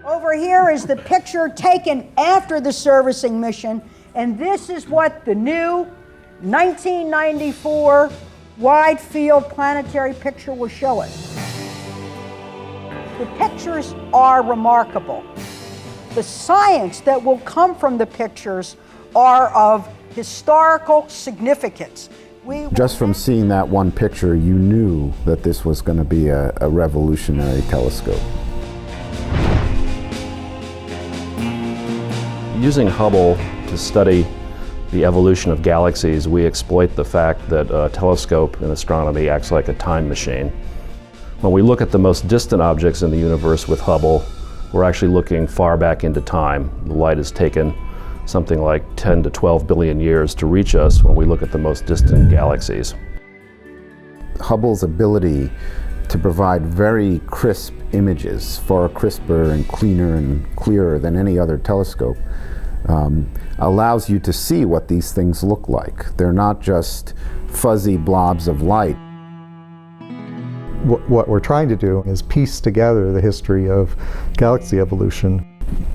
Over here is the picture taken after the servicing mission, and this is what the new 1994 wide field planetary picture will show us. The pictures are remarkable. The science that will come from the pictures are of historical significance. Just from seeing that one picture, you knew that this was going to be a revolutionary telescope. Using Hubble to study the evolution of galaxies, we exploit the fact that a telescope in astronomy acts like a time machine. When we look at the most distant objects in the universe with Hubble, we're actually looking far back into time. The light has taken something like 10 to 12 billion years to reach us when we look at the most distant galaxies. Hubble's ability to provide very crisp images, far crisper and cleaner and clearer than any other telescope, allows you to see what these things look like. They're not just fuzzy blobs of light. What we're trying to do is piece together the history of galaxy evolution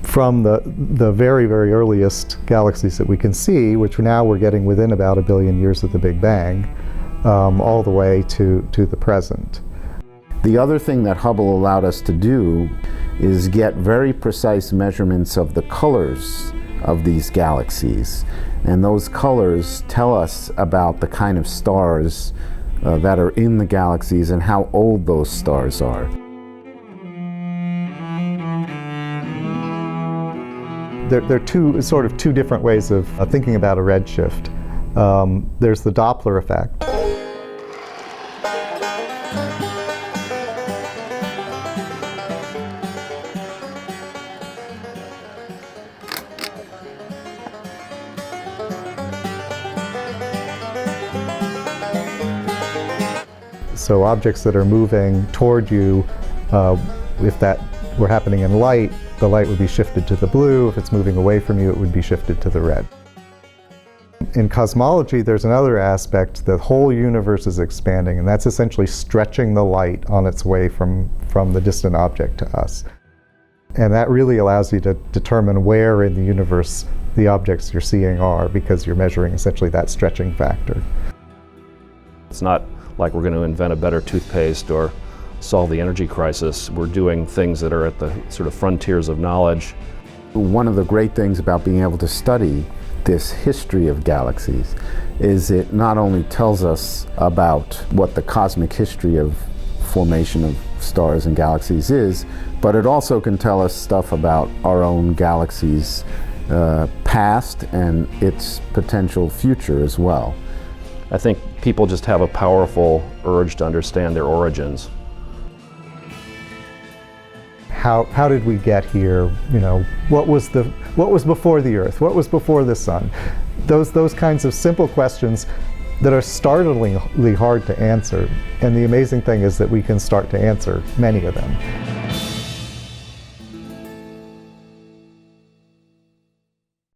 from the very, very earliest galaxies that we can see, which now we're getting within about 1 billion years of the Big Bang, all the way to the present. The other thing that Hubble allowed us to do is get very precise measurements of the colors of these galaxies. And those colors tell us about the kind of stars that are in the galaxies and how old those stars are. There are two different ways of thinking about a redshift. There's the Doppler effect. So objects that are moving toward you, if that were happening in light, the light would be shifted to the blue. If it's moving away from you, it would be shifted to the red. In cosmology, there's another aspect. The whole universe is expanding, and that's essentially stretching the light on its way from the distant object to us. And that really allows you to determine where in the universe the objects you're seeing are, because you're measuring essentially that stretching factor. It's not like we're going to invent a better toothpaste or solve the energy crisis. We're doing things that are at the sort of frontiers of knowledge. One of the great things about being able to study this history of galaxies is it not only tells us about what the cosmic history of formation of stars and galaxies is, but it also can tell us stuff about our own galaxy's past and its potential future as well. I think people just have a powerful urge to understand their origins. How did we get here? You know, what was before the Earth? What was before the Sun? Those kinds of simple questions that are startlingly hard to answer. And the amazing thing is that we can start to answer many of them.